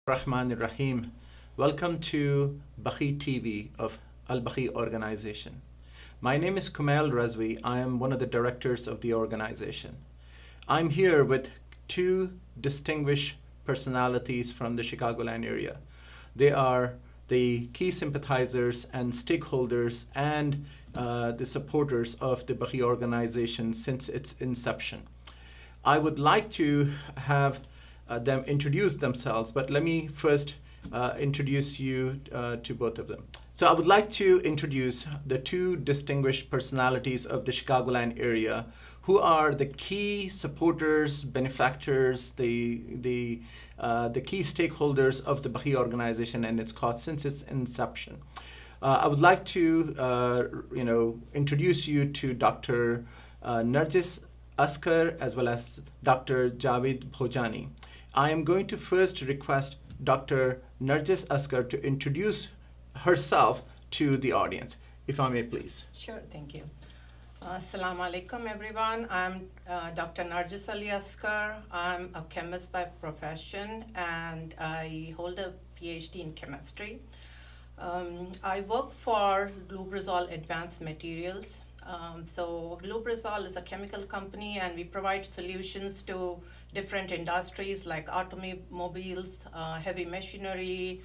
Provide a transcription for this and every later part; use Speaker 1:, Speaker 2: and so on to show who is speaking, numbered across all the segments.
Speaker 1: Rahman Rahim. Welcome to Baqee TV of Baqee Organization. My name is Kumail Razvi. I am one of the directors of the organization. I'm here with two distinguished personalities from the Chicagoland area. They are the key sympathizers and stakeholders and the supporters of the Baqee Organization since its inception. I would like to have them introduce themselves, but let me first introduce you to both of them. So I would like to introduce the two distinguished personalities of the Chicagoland area who are the key supporters, benefactors, the key stakeholders of the Baqee Organization and its cause since its inception. I would like to introduce you to Dr. Narjis, Askar, as well as Dr.Javed, Bhojani. I am going to first request Dr. Narjis Askar to introduce herself to the audience, if I may please.
Speaker 2: Sure, thank you. Assalamu alaikum, everyone. I'm Dr. Narjis Ali Askar. I'm a chemist by profession, and I hold a PhD in chemistry. I work for Lubrizol Advanced Materials. So Lubrizol is a chemical company, and we provide solutions to different industries like automobiles, heavy machinery,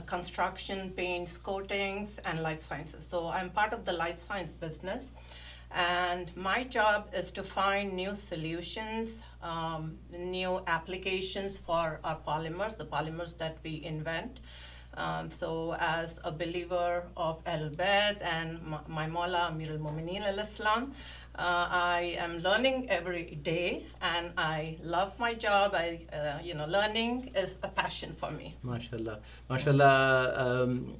Speaker 2: construction, paints, coatings, and life sciences. So I'm part of the life science business, and my job is to find new solutions, new applications for our polymers, the polymers that we invent. So as a believer of Al-Bayt and my Mawla Amir al-Mumineen al-Islam, I am learning every day, and I love my job. Learning is a passion for me.
Speaker 1: MashaAllah. MashaAllah,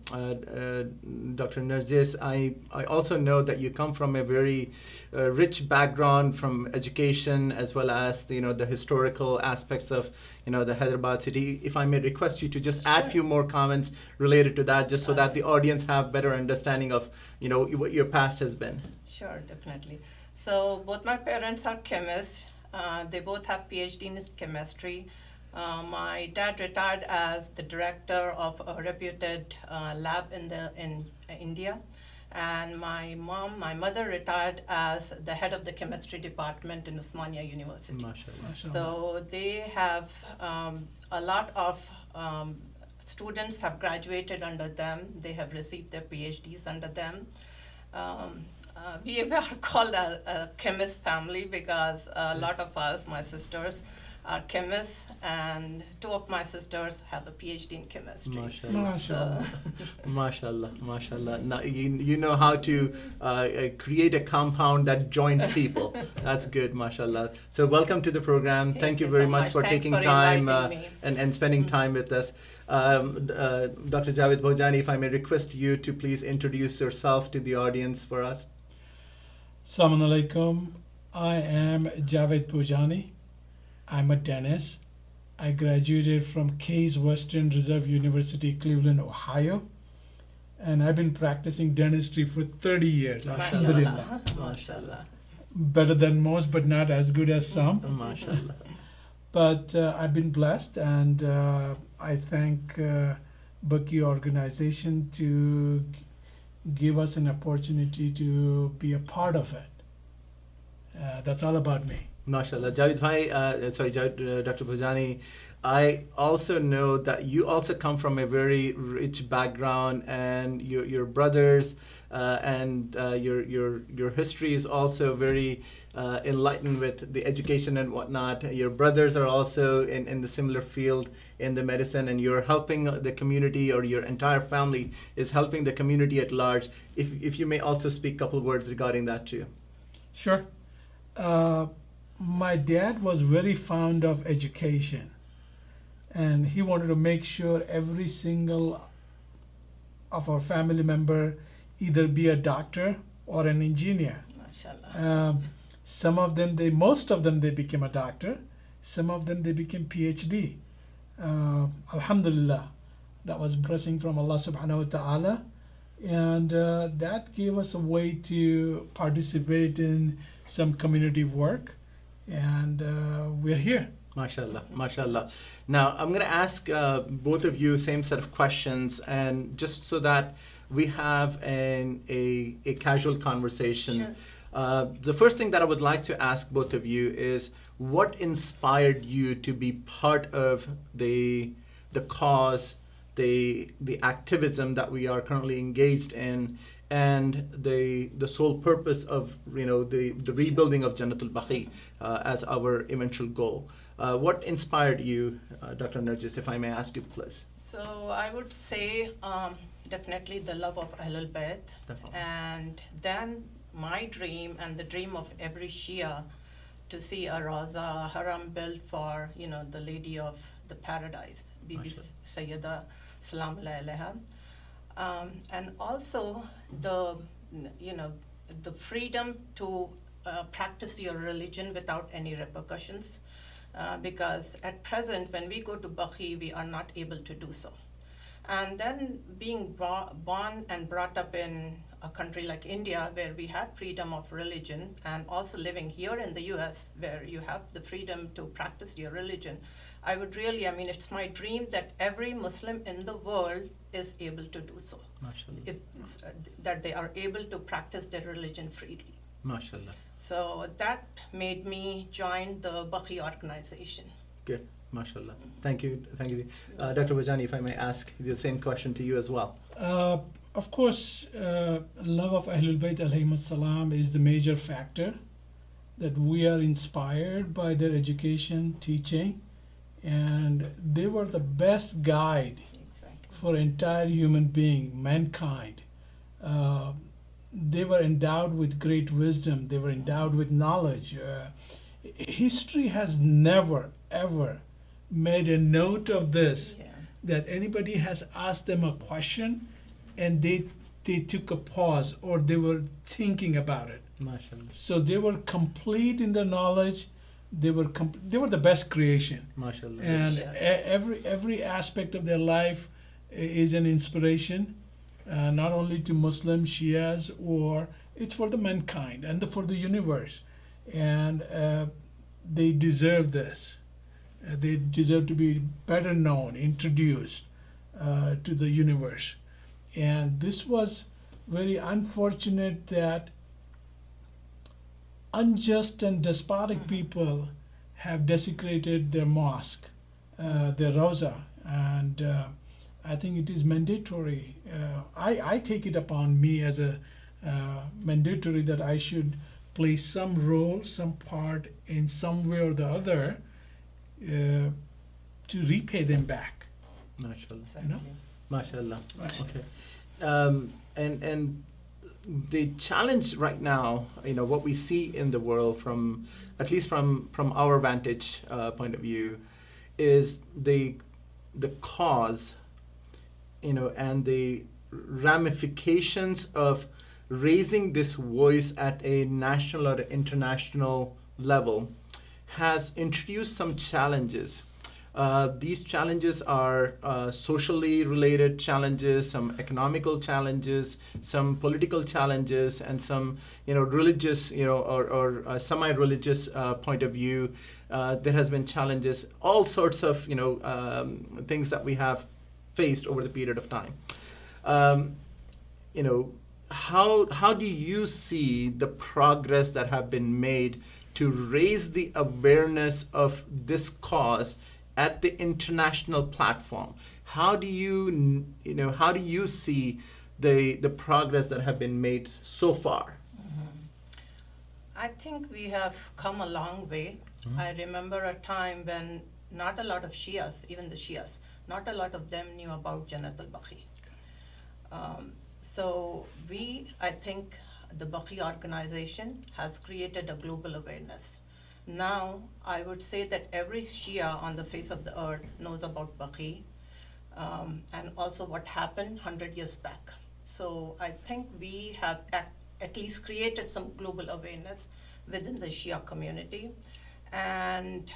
Speaker 1: Dr. Narjis, I also know that you come from a very rich background from education as well as the historical aspects of the Hyderabad city. If I may request you to just add a few more comments related to that, just so that the audience have better understanding of what your past has been.
Speaker 2: Sure, definitely. So both my parents are chemists. They both have PhD in chemistry. My dad retired as the director of a reputed lab in India, and my mother retired as the head of the chemistry department in Osmania University.
Speaker 1: MashaAllah.
Speaker 2: So they have a lot of students have graduated under them. They have received their PhDs under them. We are called a chemist family because a lot of us, my sisters, are chemists, and two of my sisters have a PhD in chemistry.
Speaker 1: MashaAllah.
Speaker 2: So
Speaker 1: MashaAllah. MashaAllah. Now you know how to create a compound that joins people. That's good, MashaAllah. So welcome to the program. Thank you very
Speaker 2: so
Speaker 1: much for
Speaker 2: Thanks
Speaker 1: taking
Speaker 2: for
Speaker 1: time
Speaker 2: me.
Speaker 1: and spending time with us. Dr. Javed Bhojani, if I may request you to please introduce yourself to the audience for us.
Speaker 3: Assalamu alaikum. I am Javed Bhojani. I'm a dentist. I graduated from Case Western Reserve University, Cleveland, Ohio. And I've been practicing dentistry for 30 years. Alhamdulillah.
Speaker 2: MashaAllah.
Speaker 3: Better than most, but not as good as some.
Speaker 1: MashaAllah.
Speaker 3: But I've been blessed, and I thank Baqee Organization to give us an opportunity to be a part of it. That's all about me.
Speaker 1: MashaAllah. Javed bhai, Dr. Bhojani, I also know that you also come from a very rich background, and your brothers and your history is also very enlightened with the education and whatnot. Your brothers are also in the similar field in the medicine, and you're helping the community, or your entire family is helping the community at large. If you may also speak a couple words regarding that too.
Speaker 3: Sure. My dad was very fond of education, and he wanted to make sure every single of our family member either be a doctor or an engineer.
Speaker 2: MashaAllah.
Speaker 3: Most of them, they became a doctor. Some of them, they became PhD. Alhamdulillah, that was blessing from Allah subhanahu wa ta'ala. And that gave us a way to participate in some community work. And we're here.
Speaker 1: MashaAllah, MashaAllah. Now, I'm going to ask both of you same set of questions, and just so that we have a casual conversation.
Speaker 2: Sure.
Speaker 1: The first thing that I would like to ask both of you is, what inspired you to be part of the cause, the activism that we are currently engaged in, and the sole purpose of the rebuilding of Jannatul Baqee as our eventual goal? What inspired you, Dr. Narjis, if I may ask you, please?
Speaker 2: So I would say definitely the love of Ahlul Bayt,
Speaker 1: Definitely.
Speaker 2: and then my dream and the dream of every Shia to see a Raza, a haram built for the Lady of the Paradise, Bibi
Speaker 1: Mashallah.
Speaker 2: Sayyida Salam Alaiha, and also the freedom to practice your religion without any repercussions. Because at present, when we go to Baqee, we are not able to do so. And then being born and brought up in a country like India, where we had freedom of religion, and also living here in the US, where you have the freedom to practice your religion, I would really, it's my dream that every Muslim in the world is able to do so.
Speaker 1: MashaAllah.
Speaker 2: That they are able to practice their religion freely.
Speaker 1: MashaAllah.
Speaker 2: So that made me join the Baqee Organization.
Speaker 1: Good. MashaAllah. Thank you. Thank you. Dr. Bhojani, if I may ask the same question to you as well.
Speaker 3: Of course, love of Ahlul Bayt alayhim salam is the major factor, that we are inspired by their education, teaching, and they were the best guide
Speaker 2: Exactly.
Speaker 3: for entire human being, mankind. They were endowed with great wisdom. They were endowed with knowledge. History has never, ever made a note of this,
Speaker 2: Yeah.
Speaker 3: that anybody has asked them a question and they took a pause, or they were thinking about it.
Speaker 1: MashaAllah.
Speaker 3: So they were complete in their knowledge. They were the best creation.
Speaker 1: MashaAllah.
Speaker 3: And
Speaker 2: Yes.
Speaker 3: every aspect of their life is an inspiration, not only to Muslim Shias, or it's for the mankind and for the universe. And they deserve this. They deserve to be better known, introduced to the universe. And this was very unfortunate that unjust and despotic people have desecrated their mosque, their Rawza, and I think it is mandatory. I take it upon me as a mandatory that I should play some role, some part in some way or the other to repay them back.
Speaker 1: MashaAllah.
Speaker 3: You know?
Speaker 1: MashaAllah.
Speaker 3: Right.
Speaker 1: Okay. And the challenge right now, what we see in the world, from at least from our vantage point of view, is the cause, and the ramifications of raising this voice at a national or international level has introduced some challenges. These challenges are socially related challenges, some economical challenges, some political challenges, and some religious or semi-religious point of view. There has been challenges, all sorts of things that we have faced over the period of time. How do you see the progress that have been made to raise the awareness of this cause at the international platform? How do you see the progress that have been made so far?
Speaker 2: I think we have come a long way. I remember a time when not a lot of Shias, even the Shias, not a lot of them knew about Jannatul Baqee. So I think the Baqee Organization has created a global awareness. Now, I would say that every Shia on the face of the earth knows about Baqee, and also what happened 100 years back. So I think we have at least created some global awareness within the Shia community. And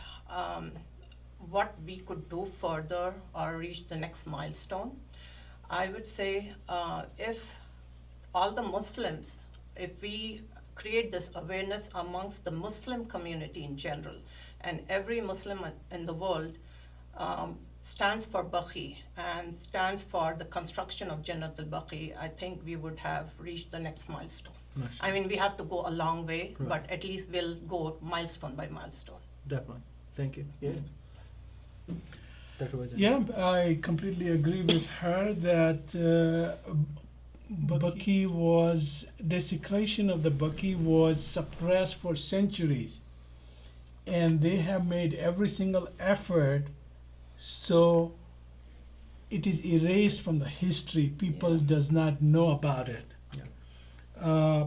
Speaker 2: what we could do further or reach the next milestone, I would say if all the Muslims, if we create this awareness amongst the Muslim community in general, and every Muslim in the world stands for Baqee and stands for the construction of Jannatul Baqee, I think we would have reached the next milestone. I mean, we have to go a long way,
Speaker 1: Right.
Speaker 2: but at least we'll go milestone by milestone.
Speaker 1: Definitely. Thank you. Yeah. Dr. Bhojani.
Speaker 3: Yeah, I completely agree with her that Baqee was, desecration of the Baqee was suppressed for centuries. And they have made every single effort so it is erased from the history. People
Speaker 2: Yeah.
Speaker 3: does not know about it.
Speaker 1: Yeah.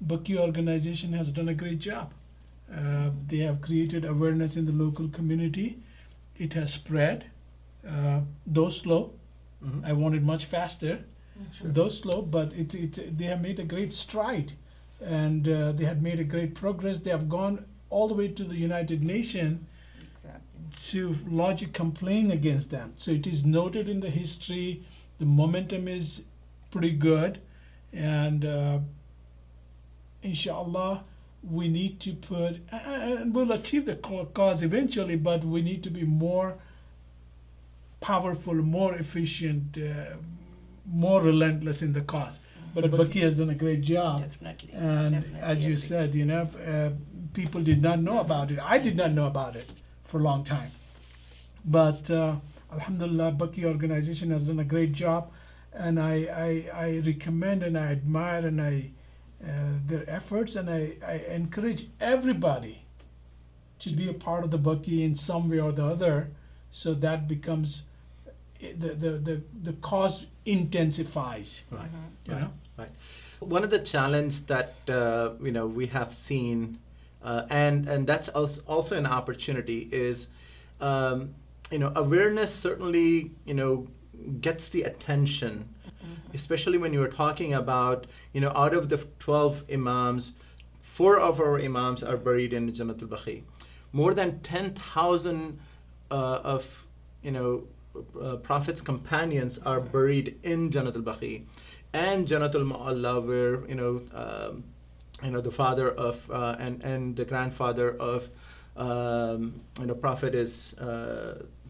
Speaker 3: Baqee Organization has done a great job. They have created awareness in the local community. It has spread, though slow.
Speaker 1: Mhm.
Speaker 3: I want it much faster,
Speaker 1: Sure.
Speaker 3: though slow, but they have made a great stride, and they have made a great progress. They have gone all the way to the United Nations
Speaker 2: Exactly.
Speaker 3: to lodge a complaint against them. So it is noted in the history. The momentum is pretty good, and inshallah, we need to put, and we'll achieve the cause eventually, but we need to be more powerful, more efficient, more relentless in the cause. But Baqee has done a great job.
Speaker 2: Definitely.
Speaker 3: And
Speaker 2: Definitely
Speaker 3: as you
Speaker 2: agree.
Speaker 3: said, people did not know about it. I did not know about it for a long time. But Alhamdulillah, Baqee Organization has done a great job, and I recommend and I admire and their efforts, and I encourage everybody to be a part of the Baqee in some way or the other, so that becomes the cause intensifies.
Speaker 1: Right.
Speaker 3: You
Speaker 1: Right.
Speaker 3: know?
Speaker 1: Right. One of the challenges that we have seen, and that's also an opportunity, is awareness certainly gets the attention, especially when you are talking about out of the 12 imams, 4 of our imams are buried in Jannatul Baqee. More than 10,000 of Prophet's companions are buried in Jannatul Baqee, and Jannatul Mu'alla, where the father of and the grandfather of Prophet is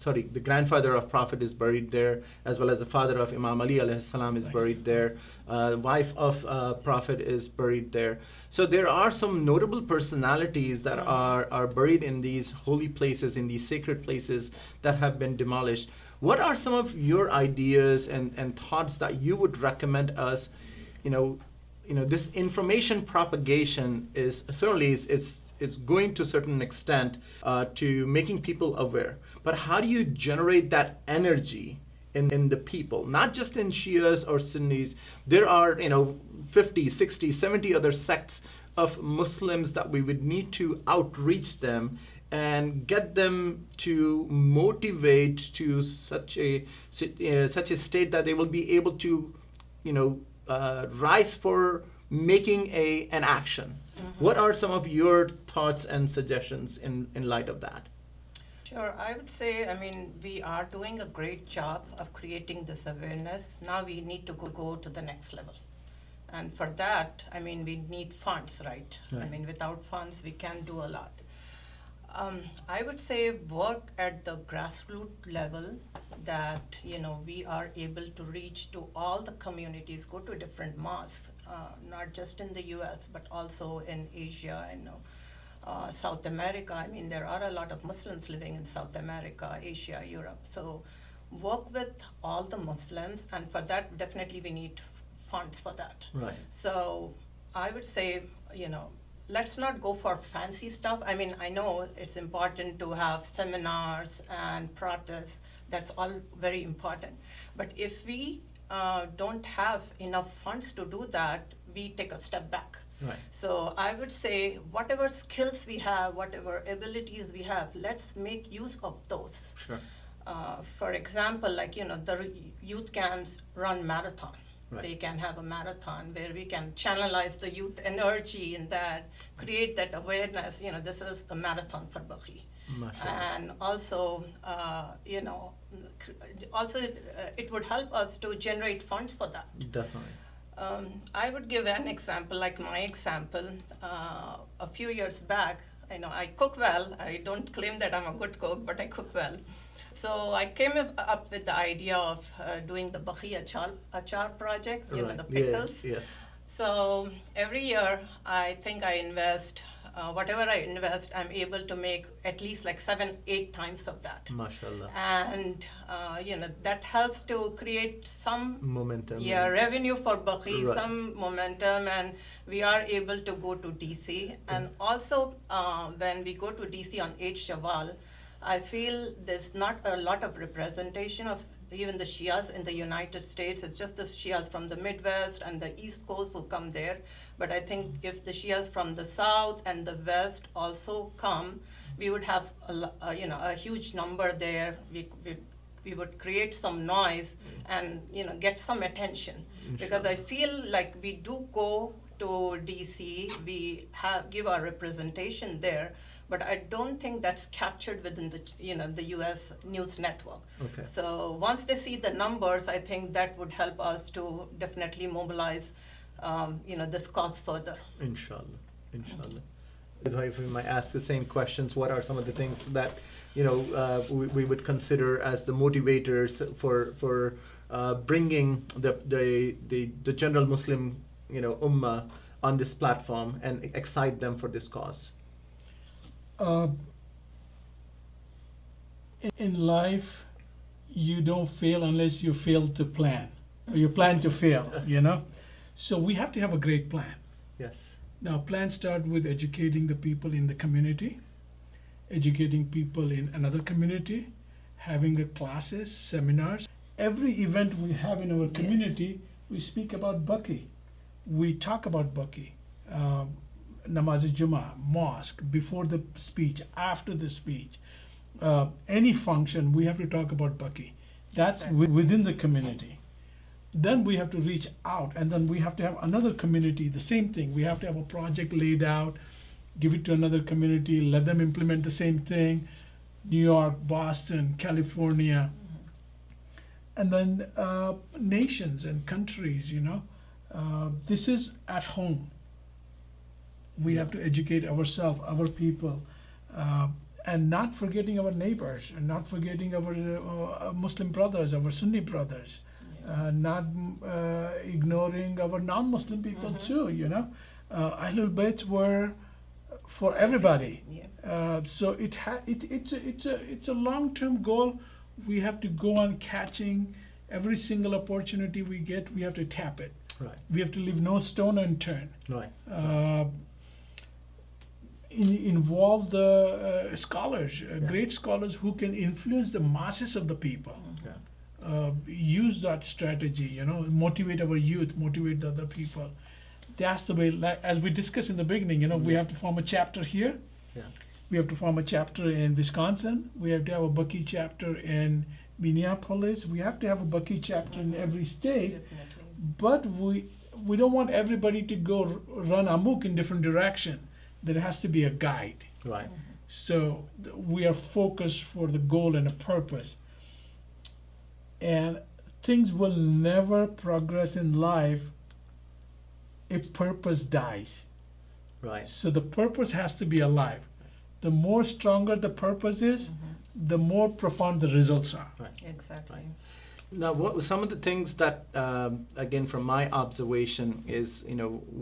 Speaker 1: the grandfather of Prophet is buried there, as well as the father of Imam Ali alayhi salam is
Speaker 3: Nice.
Speaker 1: buried there. Wife of Prophet is buried there. So there are some notable personalities that are buried in these holy places, in these sacred places that have been demolished. What are some of your ideas and thoughts that you would recommend us? This information propagation is certainly it's going to a certain extent to making people aware. But how do you generate that energy in the people, not just in Shias or Sunnis? There are 50, 60, 70 other sects of Muslims that we would need to outreach them and get them to motivate to such a state that they will be able to rise for making an action. What are some of your thoughts and suggestions in light of that?
Speaker 2: Sure, I would say, we are doing a great job of creating this awareness. Now we need to go to the next level. And for that, we need funds, right?
Speaker 1: Right.
Speaker 2: Without funds, we can't do a lot. I would say work at the grassroots level, that we are able to reach to all the communities, go to different mosques, not just in the US, but also in Asia and South America. There are a lot of Muslims living in South America, Asia, Europe. So work with all the Muslims, and for that, definitely we need funds for that.
Speaker 1: Right.
Speaker 2: So I would say, let's not go for fancy stuff. I know it's important to have seminars and protests. That's all very important. But if we don't have enough funds to do that, we take a step back.
Speaker 1: Right.
Speaker 2: So I would say whatever skills we have, whatever abilities we have, let's make use of those.
Speaker 1: Sure.
Speaker 2: For example, the youth can run marathon.
Speaker 1: Right.
Speaker 2: They can have a marathon where we can channelize the youth energy in that, create that awareness. This is a marathon for Baqee.
Speaker 1: MashaAllah.
Speaker 2: And also, it would help us to generate funds for that.
Speaker 1: Definitely.
Speaker 2: I would give an example, like my example. A few years back, I cook well. I don't claim that I'm a good cook, but I cook well. So I came up with the idea of doing the Baqee Achar project,
Speaker 1: Right.
Speaker 2: the pickles.
Speaker 1: Yes.
Speaker 2: So every year, I think I invest, whatever I invest, I'm able to make at least like 7-8 times of that.
Speaker 1: MashaAllah.
Speaker 2: And, that helps to create some
Speaker 1: Momentum.
Speaker 2: revenue for Baqee,
Speaker 1: Right.
Speaker 2: some momentum, and we are able to go to DC. And also, when we go to DC on 8 Shawwal, I feel there's not a lot of representation of even the Shias in the United States. It's just the Shias from the Midwest and the East Coast who come there. But I think if the Shias from the South and the West also come, we would have a huge number there. We would create some noise and get some attention. Because I feel like we do go to DC, we give our representation there, but I don't think that's captured within the U.S. news network.
Speaker 1: Okay.
Speaker 2: So once they see the numbers, I think that would help us to definitely mobilize, this cause further.
Speaker 1: Inshallah. If we might ask the same questions, what are some of the things that we would consider as the motivators for bringing the general Muslim ummah on this platform and excite them for this cause?
Speaker 3: In life, you don't fail unless you fail to plan, or you plan to fail, So we have to have a great plan.
Speaker 1: Yes.
Speaker 3: Now, plans start with educating the people in the community, educating people in another community, having classes, seminars. Every event we have in our community, we speak about Baqee. We talk about Baqee. Namaz-e-Jummah, mosque, before the speech, after the speech, any function, we have to talk about Baqee. That's within the community. Then we have to reach out, and then we have to have another community, the same thing. We have to have a project laid out, give it to another community, let them implement the same thing, New York, Boston, California, and then nations and countries, This is at home. We have to educate ourselves, our people, and not forgetting our neighbors, and not forgetting our Muslim brothers, our Sunni brothers, not ignoring our non-Muslim people too, Ahlul Bayt were for everybody. So it's a long-term goal. We have to go on catching every single opportunity we get. We have to tap it.
Speaker 1: Right.
Speaker 3: We have to leave no stone unturned.
Speaker 1: Right.
Speaker 3: Involve the scholars, great scholars who can influence the masses of the people. Use that strategy, motivate our youth, motivate the other people. That's the way, as we discussed in the beginning, we have to form a chapter here.
Speaker 1: Yeah.
Speaker 3: We have to form a chapter in Wisconsin. We have to have a Baqee chapter in Minneapolis. We have to have a Baqee chapter in every state.
Speaker 2: Definitely.
Speaker 3: But we don't want everybody to go run amok in different direction. There has to be a guide.
Speaker 1: Right.
Speaker 3: So we are focused for the goal and a purpose. And things will never progress in life if purpose dies.
Speaker 1: Right.
Speaker 3: So the purpose has to be alive. The more stronger the purpose is, the more profound the results are.
Speaker 1: Right.
Speaker 2: Exactly.
Speaker 1: Right. Now, some of the things that, again, from my observation is,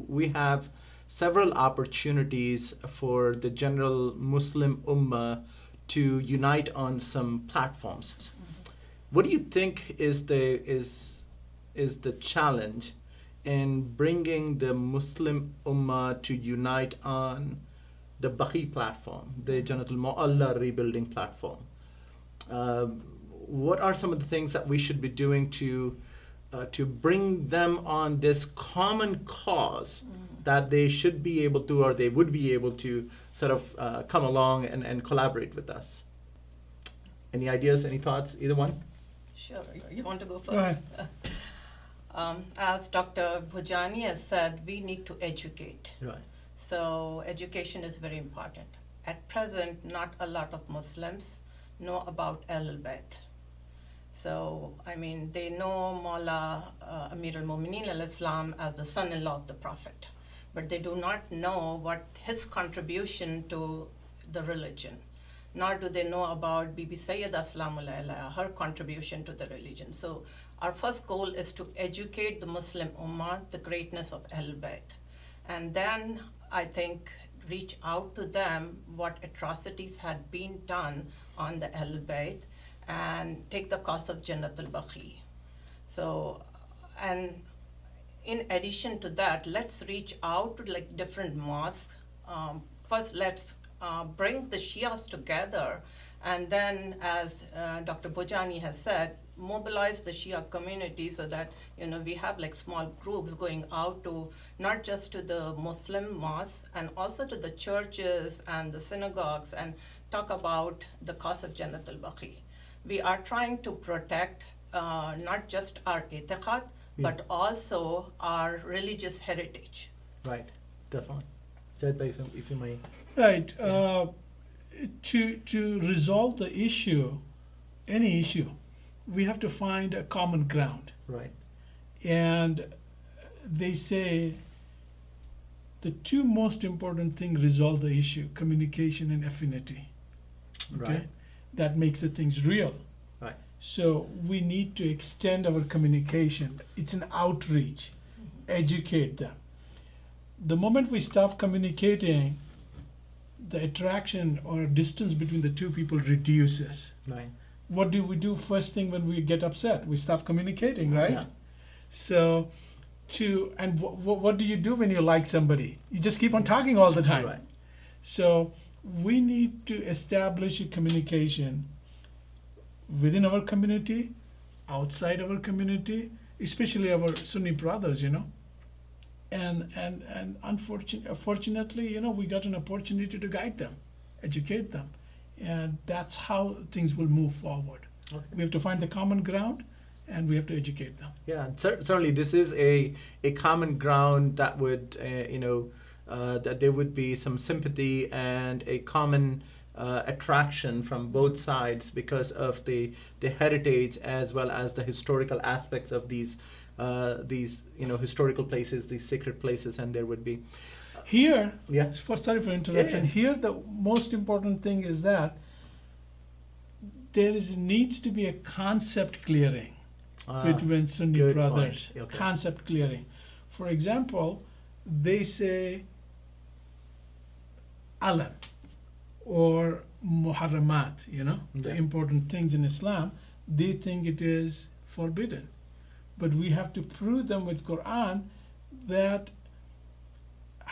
Speaker 1: we have several opportunities for the general Muslim ummah to unite on some platforms. What do you think is the challenge in bringing the Muslim ummah to unite on the Baqee platform, the Jannatul rebuilding platform? What are some of the things that we should be doing to bring them on this common cause that they should be able to, or they would be able to sort of come along and collaborate with us? Any ideas, any thoughts, either one?
Speaker 2: Sure. You want to go first?
Speaker 3: Go ahead.
Speaker 2: As Dr. Bhojani has said, we need to educate.
Speaker 1: Right.
Speaker 2: So education is very important. At present, not a lot of Muslims know about Ahlul Bayt. So, they know Mawla Amir al-Mu'mineen al-Islam as the son-in-law of the Prophet. But they do not know what his contribution to the religion, nor do they know about Bibi Sayyida Salamu alayha, her contribution to the religion. So our first goal is to educate the Muslim Ummah the greatness of Ahlul Bayt. And then I think reach out to them what atrocities had been done on the Ahlul Bayt and take the cause of Jannatul Baqee. So, and in addition to that, let's reach out to like different mosques. First, let's bring the Shias together, and then, as Dr. Bhojani has said, mobilize the Shia community so that we have like small groups going out to not just to the Muslim mosques and also to the churches and the synagogues and talk about the cause of Jannatul Baqee. We are trying to protect not just our itiqad, but also our religious heritage.
Speaker 1: Right, definitely. Syed, if you may.
Speaker 3: Right. To resolve the issue, any issue, we have to find a common ground.
Speaker 1: Right.
Speaker 3: And they say the two most important things resolve the issue: communication and affinity. Okay?
Speaker 1: Right.
Speaker 3: That makes the things real.
Speaker 1: Right.
Speaker 3: So we need to extend our communication. It's an outreach. Educate them. The moment we stop communicating, the attraction or distance between the two people reduces.
Speaker 1: Right.
Speaker 3: What do we do first thing when we get upset? We stop communicating, right?
Speaker 1: Yeah.
Speaker 3: So, what do you do when you like somebody? You just keep on talking all the time.
Speaker 1: Right.
Speaker 3: So we need to establish a communication within our community, outside our community, especially our Sunni brothers, And fortunately, we got an opportunity to guide them, educate them, and that's how things will move forward.
Speaker 1: Okay.
Speaker 3: We have to find the common ground, and we have to educate them.
Speaker 1: Yeah, certainly this is a common ground that would, that there would be some sympathy and a common attraction from both sides because of the heritage as well as the historical aspects of these historical places, these sacred places, and there would be.
Speaker 3: Here,
Speaker 1: Yeah.
Speaker 3: sorry for interruption.
Speaker 1: Yeah.
Speaker 3: Here, the most important thing is that needs to be a concept clearing between Sunni
Speaker 1: good
Speaker 3: brothers.
Speaker 1: point. Okay.
Speaker 3: Concept clearing. For example, they say alam or muharramat, the
Speaker 1: Yeah.
Speaker 3: important things in Islam. They think it is forbidden. But we have to prove them with Quran that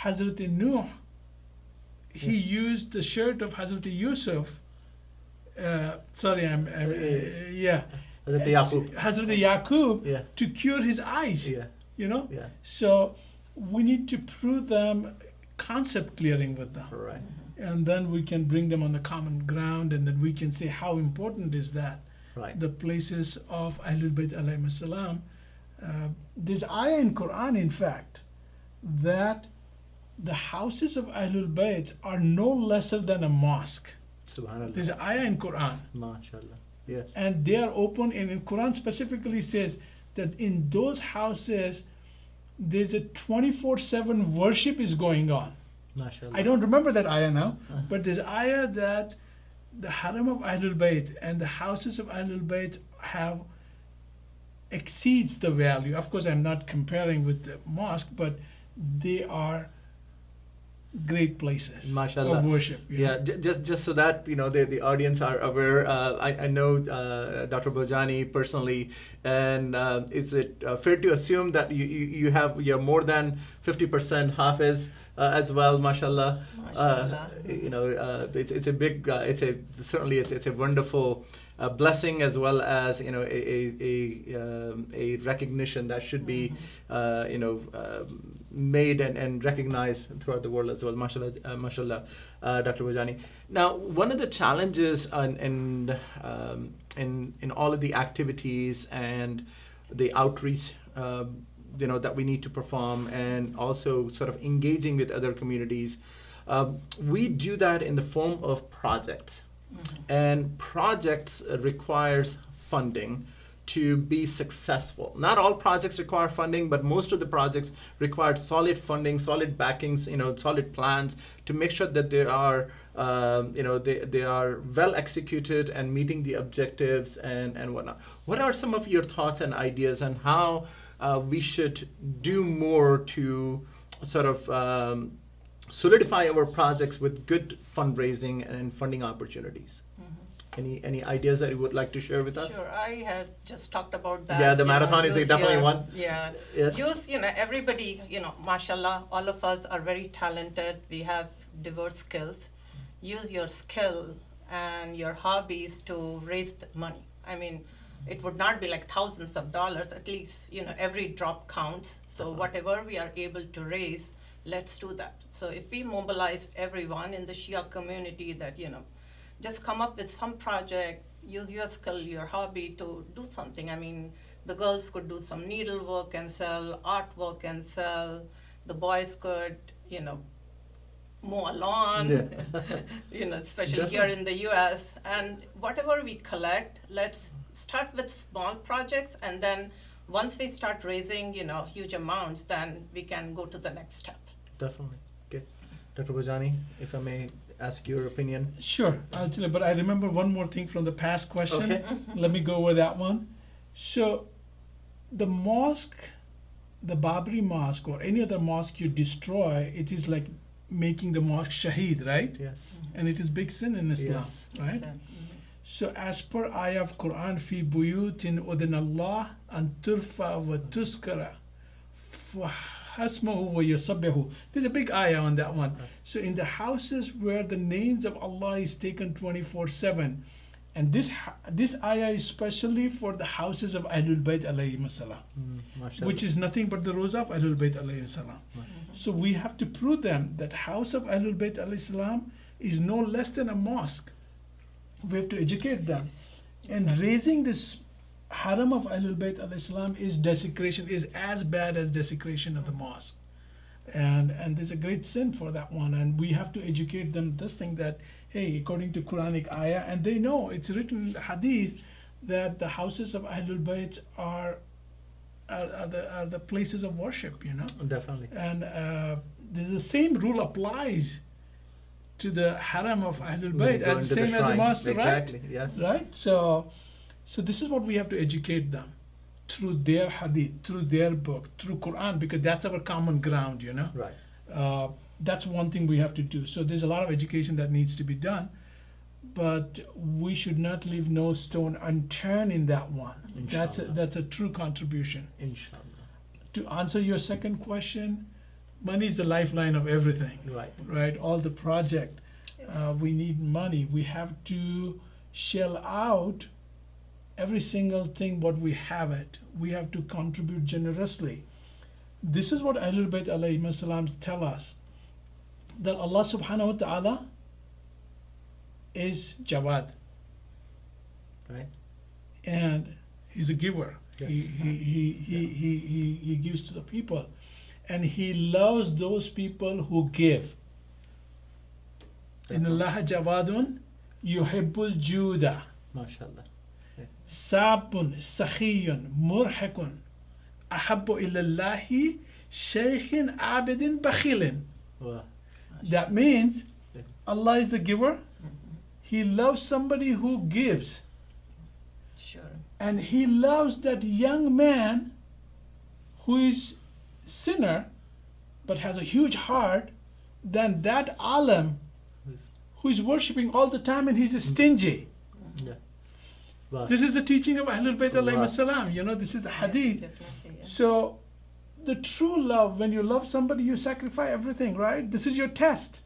Speaker 3: Hazrat Nuh, he used the shirt of Hazrat Yusuf.
Speaker 1: Hazrat Yaqub.
Speaker 3: Hazrat Yaqub
Speaker 1: Yeah.
Speaker 3: to cure his eyes.
Speaker 1: Yeah. Yeah.
Speaker 3: So we need to prove them concept clearing with them.
Speaker 1: Right.
Speaker 3: And then we can bring them on the common ground, and then we can say how important is that.
Speaker 1: Right.
Speaker 3: The places of Ahlul Bayt alayhim salam. There's ayah in Quran, in fact, that the houses of Ahlul Bayt are no lesser than a mosque.
Speaker 1: Subhanallah.
Speaker 3: There's an ayah in Quran,
Speaker 1: MashaAllah. Yes.
Speaker 3: and they are open. And in Quran specifically says that in those houses, there's a 24/7 worship is going on.
Speaker 1: MashaAllah.
Speaker 3: I don't remember that ayah now,
Speaker 1: Uh-huh.
Speaker 3: but there's ayah that the haram of Ahlul Bayt and the houses of Ahlul Bayt have exceeds the value. Of course, I'm not comparing with the mosque, but they are great places
Speaker 1: MashaAllah.
Speaker 3: of worship.
Speaker 1: Yeah, just so that the audience are aware. I know Dr. Bhojani personally, and is it fair to assume that you're more than 50% Hafiz as well, mashallah.
Speaker 2: MashaAllah.
Speaker 1: It's a big, certainly it's a wonderful blessing as well as a recognition that should be made and recognized throughout the world as well, mashallah, Dr. Bhojani. Now, one of the challenges in all of the activities and the outreach that we need to perform, and also sort of engaging with other communities, we do that in the form of projects.
Speaker 2: Mm-hmm.
Speaker 1: And projects requires funding to be successful. Not all projects require funding, but most of the projects require solid funding, solid backings, solid plans to make sure that there are they are well executed and meeting the objectives and whatnot. What are some of your thoughts and ideas on how we should do more to sort of solidify our projects with good fundraising and funding opportunities? Any ideas that you would like to share with us?
Speaker 2: Sure, I had just talked about that.
Speaker 1: Yeah, the marathon is definitely one.
Speaker 2: Yeah.
Speaker 1: Yes.
Speaker 2: Use, everybody, mashallah, all of us are very talented. We have diverse skills. Use your skill and your hobbies to raise the money. I mean, it would not be like thousands of dollars, at least, every drop counts. So whatever we are able to raise, let's do that. So if we mobilize everyone in the Shia community that, just come up with some project, use your skill, your hobby to do something. I mean, the girls could do some needlework and sell, artwork and sell. The boys could, mow a lawn, especially here in the US. And whatever we collect, let's start with small projects, and then once we start raising, huge amounts, then we can go to the next step.
Speaker 1: Definitely. Okay. Dr. Bhojani, if I may ask your opinion.
Speaker 3: Sure, I'll tell you, but I remember one more thing from the past question.
Speaker 1: Okay.
Speaker 3: Let me go over that one. So, the mosque, the Babri mosque, or any other mosque you destroy, it is like making the mosque shaheed, right?
Speaker 1: Yes.
Speaker 3: And it is big sin in Islam,
Speaker 1: Yes.
Speaker 3: right? So, as per ayah of Quran, fi buyutin udin Allah an turfa wa tuskara hasmahu wa yusabbihu. There's a big ayah on that one. So in the houses where the names of Allah is taken 24/7, and this ayah is especially for the houses of Ahlul Bayt alayhi salam, which is nothing but the rosa of Ahlul Bayt alayhi salam. So we have to prove them that house of Ahlul Bayt alayhi salam is no less than a mosque. We have to educate them. And raising this haram of Ahlul Bayt alayhi salam is desecration, is as bad as desecration of the mosque. And there's a great sin for that one. And we have to educate them this thing that, hey, according to Quranic ayah, and they know, it's written in the hadith, that the houses of Ahlul Bayt are the places of worship,
Speaker 1: Definitely.
Speaker 3: And the same rule applies to the haram of Ahlul Bayt as the same as a mosque,
Speaker 1: exactly.
Speaker 3: right?
Speaker 1: Yes.
Speaker 3: Right? So this is what we have to educate them through their hadith, through their book, through Quran, because that's our common ground,
Speaker 1: Right.
Speaker 3: That's one thing we have to do. So there's a lot of education that needs to be done, but we should not leave no stone unturned in that one.
Speaker 1: Inshallah.
Speaker 3: That's a true contribution.
Speaker 1: Inshallah.
Speaker 3: To answer your second question, money is the lifeline of everything.
Speaker 1: Right.
Speaker 3: Right? All the project,
Speaker 2: Yes.
Speaker 3: we need money. We have to shell out every single thing what we have it. We have to contribute generously. This is what Ahlul Bayt alayhi salam tell us, that Allah subhanahu wa ta'ala is Jawad,
Speaker 1: Right.
Speaker 3: and He's a giver.
Speaker 1: Yes.
Speaker 3: He gives to the people, and He loves those people who give. In Allah Jawadun yuhibbul juda.
Speaker 1: MashaAllah.
Speaker 3: Sabun sakhiyun murhakun ahabbu ilallahi shaykhin abidin bakhilin.
Speaker 1: Wow.
Speaker 3: That means
Speaker 1: Yeah.
Speaker 3: Allah is the giver. He loves somebody who gives,
Speaker 2: Sure.
Speaker 3: and He loves that young man who is sinner but has a huge heart than that alim who is worshipping all the time and he's stingy.
Speaker 1: Yeah. Wow.
Speaker 3: This is the teaching of Ahlul Bayt
Speaker 1: Wow.
Speaker 3: alayhi salam. This is the hadith.
Speaker 2: Definitely, yeah.
Speaker 3: So, the true love, when you love somebody, you sacrifice everything, right? This is your test,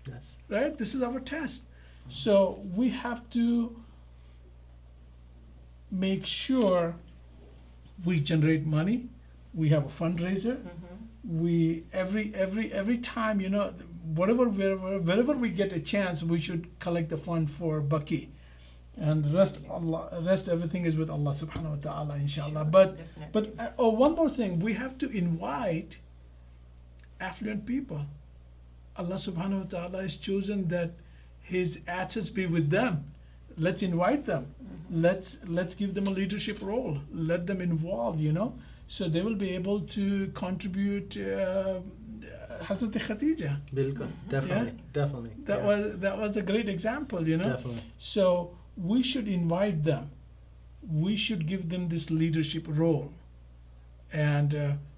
Speaker 1: Yes.
Speaker 3: right? This is our test. So, we have to make sure we generate money. We have a fundraiser. We every time, wherever we get a chance, we should collect the fund for Baqee. And rest everything is with Allah subhanahu wa ta'ala, inshallah.
Speaker 2: Sure,
Speaker 3: But
Speaker 2: definitely.
Speaker 3: one more thing, we have to invite affluent people. Allah subhanahu wa ta'ala has chosen that His assets be with them. Let's invite them. Let's give them a leadership role. Let them involve, so they will be able to contribute Hazrat Khadija.
Speaker 1: Bilkul. Definitely. Definitely.
Speaker 3: That was a great example, you know.
Speaker 1: Definitely.
Speaker 3: So we should invite them. We should give them this leadership role, and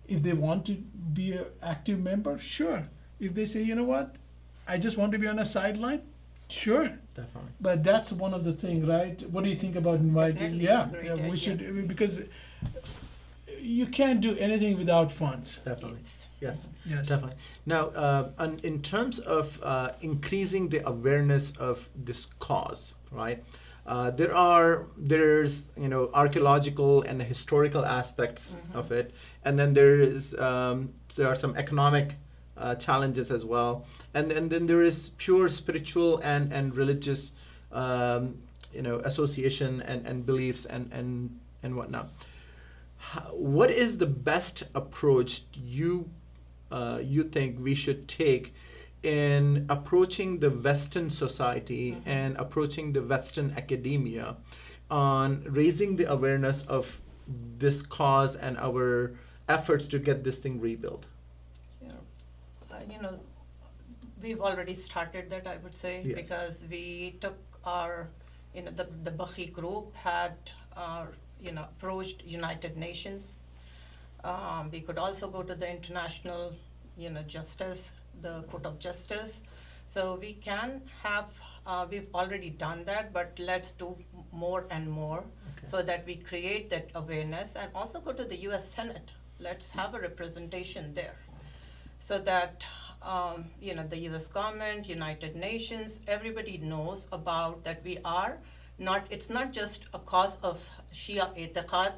Speaker 3: if they want to be an active member, sure. If they say, you know what, I just want to be on a sideline, sure.
Speaker 1: Definitely.
Speaker 3: But that's one of the things, right? What do you think about inviting?
Speaker 2: Definitely,
Speaker 3: Yeah,
Speaker 2: it's a great
Speaker 3: yeah, we
Speaker 2: idea.
Speaker 3: should, because you can't do anything without funds.
Speaker 1: Definitely. Yes.
Speaker 3: Yes.
Speaker 1: Definitely. Now, in terms of increasing the awareness of this cause, right? There's archaeological and historical aspects of it, and then there are some economic challenges as well, and then there is pure spiritual and religious association and beliefs and whatnot. What is the best approach you think we should take in approaching the Western society and approaching the Western academia on raising the awareness of this cause and our efforts to get this thing rebuilt?
Speaker 2: We've already started that, I would say,
Speaker 1: Yes.
Speaker 2: because we took our, the Baqee group had, approached United Nations. We could also go to the international, justice, the Court of Justice. So we can have, we've already done that, but let's do more and more so that we create that awareness, and also go to the US Senate. Let's have a representation there so that, the US government, United Nations, everybody knows about that we are not, it's not just a cause of Shia itiqad,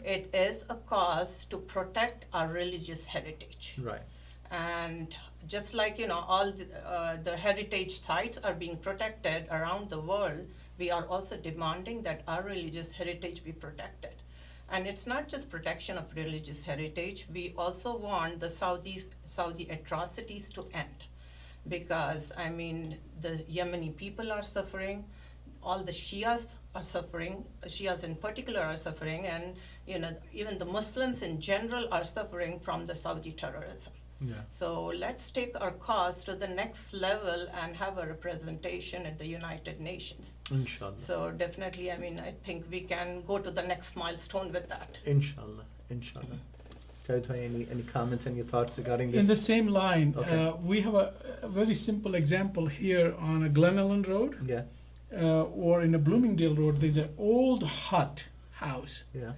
Speaker 2: it is a cause to protect our religious heritage.
Speaker 1: Right.
Speaker 2: And just like, all the heritage sites are being protected around the world, we are also demanding that our religious heritage be protected. And it's not just protection of religious heritage, we also want the Saudi atrocities to end. Because, the Yemeni people are suffering, all the Shias are suffering, Shias in particular are suffering, and even the Muslims in general are suffering from the Saudi terrorism.
Speaker 1: Yeah.
Speaker 2: So let's take our cause to the next level and have a representation at the United Nations.
Speaker 1: Inshallah.
Speaker 2: So definitely, I think we can go to the next milestone with that.
Speaker 1: Inshallah. Inshallah. Syed, any comments and your thoughts regarding this?
Speaker 3: In the same line,
Speaker 1: Okay.
Speaker 3: we have a very simple example here on a Glen Ellen Road,
Speaker 1: Yeah.
Speaker 3: or in a Bloomingdale Road. There's an old hut house,
Speaker 1: Yeah.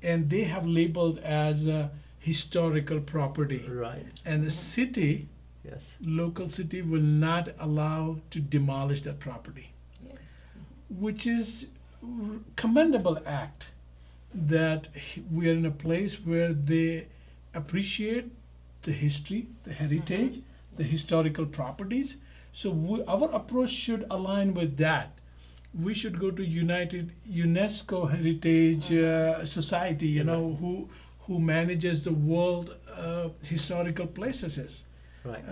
Speaker 3: and they have labeled as a historical property.
Speaker 1: Right.
Speaker 3: And the city,
Speaker 1: Yes.
Speaker 3: local city, will not allow to demolish that property,
Speaker 2: Yes.
Speaker 3: which is commendable act that we are in a place where they appreciate the history, the heritage, the historical properties. So our approach should align with that. We should go to UNESCO Heritage Society, who manages the world historical places.
Speaker 1: Right.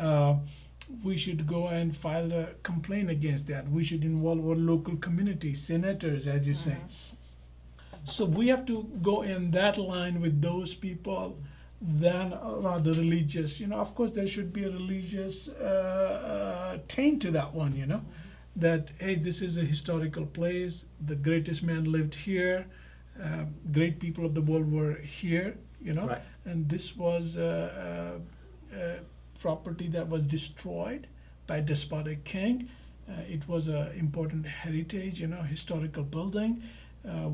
Speaker 3: We should go and file a complaint against that. We should involve our local community, senators, as you say. So we have to go in that line with those people than rather religious. Of course, there should be a religious taint to that one, that, hey, this is a historical place. The greatest man lived here. Great people of the world were here,
Speaker 1: Right.
Speaker 3: and this was property that was destroyed by a despotic king. It was an important heritage, historical building.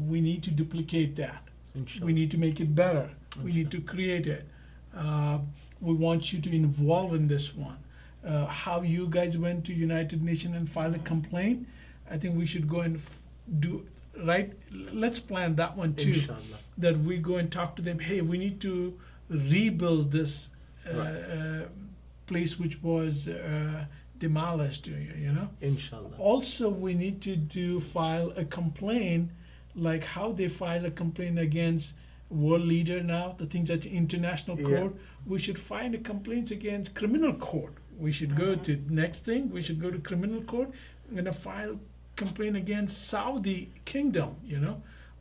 Speaker 3: We need to duplicate that.
Speaker 1: Inshallah.
Speaker 3: We need to make it better. We need to create it. We want you to involve in this one. How you guys went to United Nations and filed a complaint, I think we should go and do, right? Let's plan that one too.
Speaker 1: Inshallah.
Speaker 3: That we go and talk to them, hey, we need to rebuild this place which was demolished,
Speaker 1: Inshallah.
Speaker 3: Also, we need to file a complaint, like how they file a complaint against world leader now, the things at international court. We should file a complaint against criminal court. We should go to next thing. We should go to criminal court and file complaint against Saudi kingdom,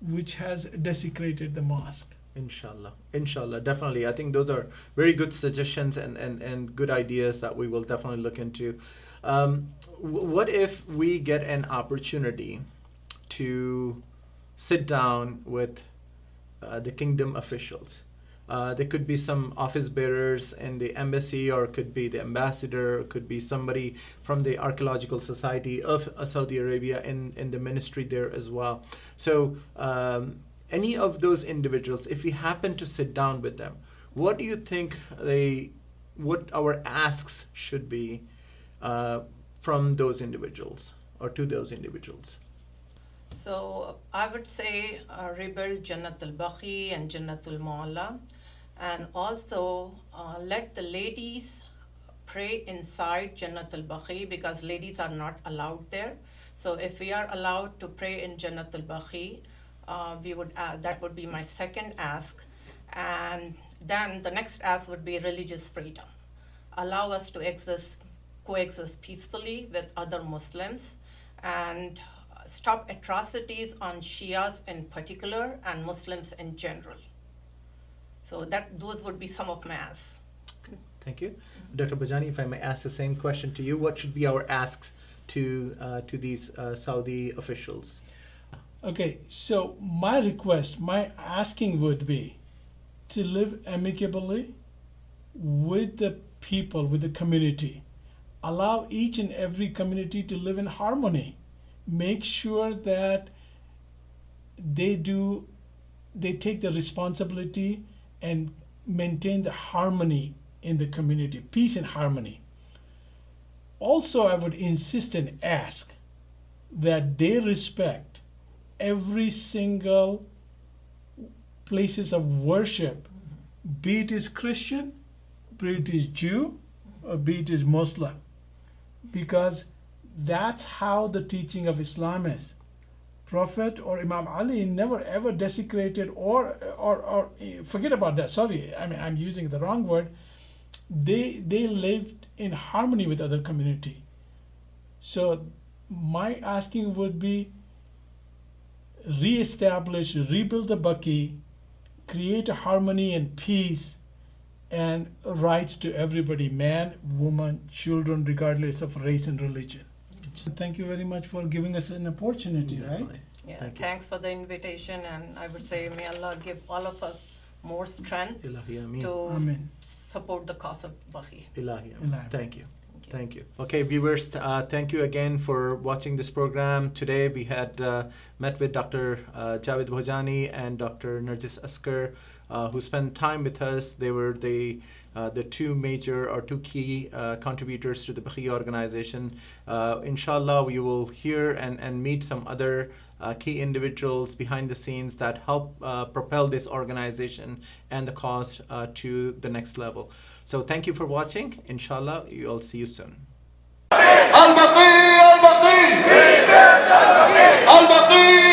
Speaker 3: which has desecrated the mosque.
Speaker 1: Inshallah, definitely. I think those are very good suggestions and good ideas that we will definitely look into. What if we get an opportunity to sit down with the kingdom officials? There could be some office bearers in the embassy, or it could be the ambassador, or it could be somebody from the Archaeological Society of Saudi Arabia in the ministry there as well. So any of those individuals, if we happen to sit down with them, what do you think what our asks should be from those individuals or to those individuals?
Speaker 2: So I would say rebuild Jannatul Baqee and Jannatul Mu'alla, and also let the ladies pray inside Jannatul Baqee, because ladies are not allowed there. So if we are allowed to pray in Jannatul Baqee, that would be my second ask. And then the next ask would be religious freedom. Allow us to coexist peacefully with other Muslims, and stop atrocities on Shias in particular and Muslims in general. So those would be some of my asks.
Speaker 1: Okay, thank you. Dr. Bhojani, if I may ask the same question to you, what should be our asks to these Saudi officials?
Speaker 3: Okay, so my asking would be to live amicably with the people, with the community. Allow each and every community to live in harmony. Make sure that they take the responsibility and maintain the harmony in the community, peace and harmony. Also, I would insist and ask that they respect every single places of worship, be it is Christian, be it is Jew, or be it is Muslim, because that's how the teaching of Islam is. Prophet or Imam Ali never ever desecrated or forget about that. Sorry, I mean I'm using the wrong word. They lived in harmony with other community. So my asking would be rebuild the Baqee, create a harmony and peace and rights to everybody, man, woman, children, regardless of race and religion. Thank you very much for giving us an opportunity, right?
Speaker 2: Yeah,
Speaker 1: Thank you.
Speaker 2: thanks for the invitation, and I would say may Allah give all of us more strength
Speaker 1: Ilahi, Ameen.
Speaker 2: to
Speaker 3: Amen.
Speaker 2: support the cause of Baqee.
Speaker 1: Ilahi, Ameen.
Speaker 3: Ilahi.
Speaker 1: Thank you. Thank you. Okay, viewers, thank you again for watching this program. Today we had met with Dr. Javed Bhojani and Dr. Narjis Askar, who spent time with us. They were the two key contributors to the Baqee Organization. Inshallah, we will hear and meet some other key individuals behind the scenes that help propel this organization and the cause to the next level. So thank you for watching. Inshallah, I'll see you soon.
Speaker 4: Al-Baqee, Al-Baqee, Al-Baqee.